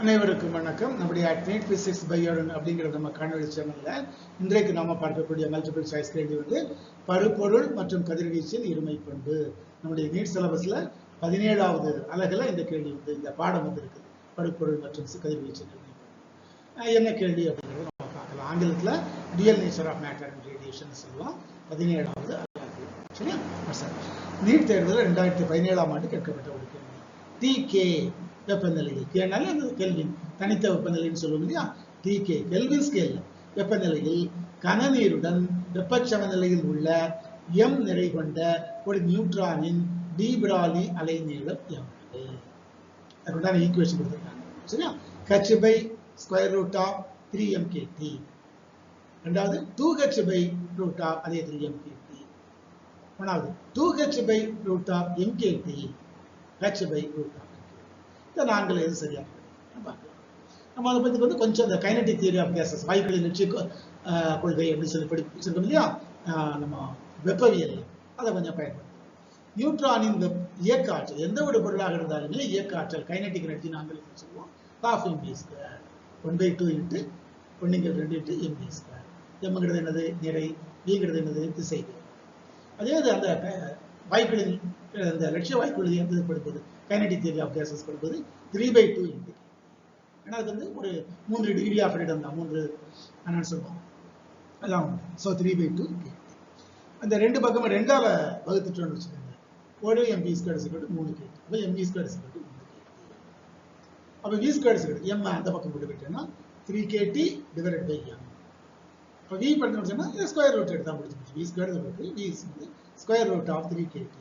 அனைவருக்கும் வணக்கம். நம்முடைய அட்னேட் பிசிக்ஸ் பயோடன் அப்படிங்கிற நம்ம காணொலி சேனல்ல இன்றைக்கு நாம பார்க்கக்கூடிய மல்டிபிள் சாய்ஸ் கேள்வி வந்து பருப்பொருள் மற்றும் கதிர்வீச்சின் இருமை பண்பு. நம்முடைய நீட் சிலபஸ்ல 17வது அலகுல இந்த கேள்வி வந்து இந்த பாடம் வந்து இருக்குது. பருப்பொருள் மற்றும் கதிர்வீச்சின் இருமை பண்பு என்ன கேள்வி அப்படிங்கிறத நம்ம பார்க்கலாம். ஆங்கிலத்துல real nature of matter and radiation சொல்லலாம். 17வது அலகு. சரியா? நீட் தேர்வில் 2017ஆம் ஆண்டு கேட்கப்பட்ட ஒரு கேள்வி. டிகே வெப்பநிலையில், கேனாலே அந்த கெல்வின் தனித்த வெப்பநிலைன்னு சொல்லுவோம் இல்லையா? டிகே கெல்வின் ஸ்கேல் வெப்பநிலையில் கனநீருடன் வெப்பச்சமநிலையில் உள்ள எம் நிறை கொண்ட ஒரு நியூட்ரானின் டி பிராலி அலைநீளம் எவ்வளவு? அதுக்குண்டான ஈக்குவேஷன் கொடுத்துருக்காங்க. சரியா? h by square root of 3mkt. ரெண்டாவது 2h by root of அதே 3mkt. மூணாவது 2h by root of mkt h by root of இந்த நான்கில் எது சரியா பார்க்கலாம். நம்ம அதை பற்றி வந்து கொஞ்சம் இந்த கைனடிக் தியரி ஆஃப் கேசஸ், வாயுக்களின் லட்சிய கொள்கை அப்படின்னு சொல்லி படிச்சிருக்கோம் இல்லையா? நம்ம வெப்பவியல் அதை கொஞ்சம் பயன்படுத்தும். நியூட்ரானின் இயக்க ஆற்றல் எந்த ஒரு பொருளாக இருந்தாலுமே இயக்க ஆற்றல் கைனடிக் எனர்ஜி நாங்கள் சொல்லுவோம் ½ mv², 1/2 இன்ட்டு 1/2 இன்ட்டு mv². எம்ங்கிறது என்னது? நிறை. விங்கிறது என்னது? திசை. அதே அந்த வாயுக்களின் இந்த லட்சிய வாயுக்கள் எந்தப்படுவது கைனடிக் தியரி ஆஃப் கேசஸ் படுவது 3/2 இன்ட்டு. ஏன்னா அது வந்து ஒரு 3 டிகிரி ஆஃப் ஃப்ரீடம் தான், 3 என்னன்னு சொல்லுவோம் அதான். ஸோ 3/2 அந்த ரெண்டு பக்கமும் 2ஆல வகுத்துட்டோம்னு வச்சுக்கோங்க. 1 mv² 3 kT. அப்போ mv² 3 kT. அப்போ v² m அந்த பக்கம் போட்டு விட்டோம்னா 3 kT டிவைடட் பை m. இப்போ v பண்ணோம்னா ஸ்கொயர் ரூட் எடுத்தா முடிச்சு. v² v square root of 3 kT.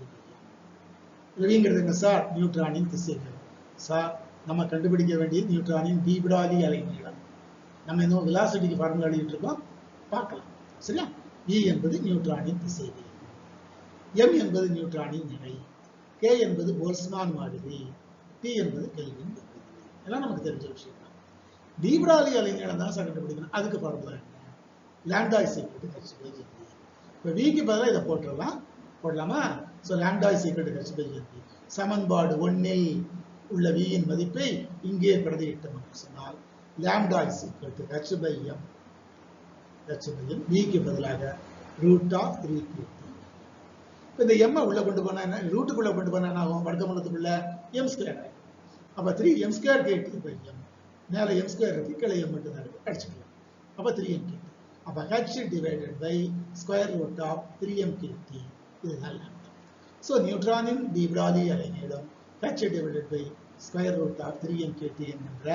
விங்கிறது என்ன சார்? நியூட்ரானின் திசைகள். சார் நம்ம கண்டுபிடிக்க வேண்டியது நியூட்ரானின் டி பிராலி அலைநீளம். நம்ம இன்னும் வெலாசிட்டிக்கு ஃபார்முலா எழுதிட்டு இருக்கோம், பார்க்கலாம். சரியா? E என்பது நியூட்ரானின் திசைகள், m என்பது நியூட்ரானின் நிறை, k என்பது போல்ட்ஸ்மான் மாறிலி, T என்பது கெல்வின் வெப்பநிலை. எல்லாம் நமக்கு தெரிஞ்ச விஷயம் தான். டி பிராலி அலைநீளம் தான் சார் கண்டுபிடிக்கணும். அதுக்கு ஃபார்முலா என்ன? Lambda is equal to h by mv. இப்போ v க்கு பதிலாக இதை போடலாமா? So lambda is equal to h by mv. சமன்பாடு 1இல் உள்ள v இன் மதிப்பை இங்கே பிரதியிட்டோம் என்று சொன்னால் lambda is equal to h by m. v க்கு பதிலாக root of 3 kT. இந்த m உள்ள கொண்டு போனா என்ன? ரூட்டுக்குள்ள கொண்டு போனா என்ன ஆகும்? வர்க்கமூலத்துக்குள்ள m² ஆகும். அப்ப 3m² kT by m. மேல m² இருக்கு, கீழே m மட்டும் தான் இருக்கு, அடிச்சுக்கலாம். அப்ப 3m kT. அப்ப h divided by square root of 3m kT. இதுதான் lambda. So நியூட்ரானின் டி பிராலி அலைநீளம் h divided by square root of 3mkt என்கின்ற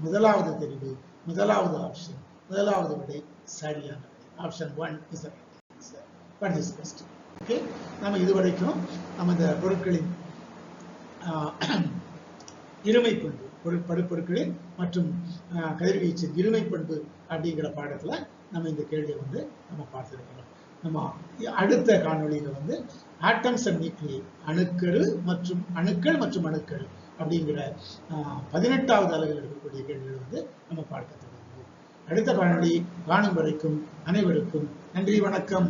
முதலாவது தெரிவு, முதலாவது ஆப்ஷன், முதலாவது விடை சரியான விடை. Option 1 is the right answer for this question. Okay, நம்ம இதுவரைக்கும் நம்ம இந்த பொருட்களின் இருமை பண்பு, பருப்பொருட்களின் மற்றும் கதிர்வீச்சின் இருமை பண்பு அப்படிங்கிற பாடத்துல நம்ம இந்த கேள்வியை வந்து நம்ம பார்த்திருக்கிறோம். நம்ம அடுத்த காணொளியில வந்து ஆட்டம்ஸ் அண்ட் நியூக்ளியை, அணுக்கள் மற்றும் அணுக்கள் அப்படிங்கிற 18வது அலகில் இருக்கக்கூடிய கேள்விகளை வந்து நம்ம பார்க்க தொடங்குவோம். அடுத்த காணொளி காணும் வரைக்கும் அனைவருக்கும் நன்றி, வணக்கம்.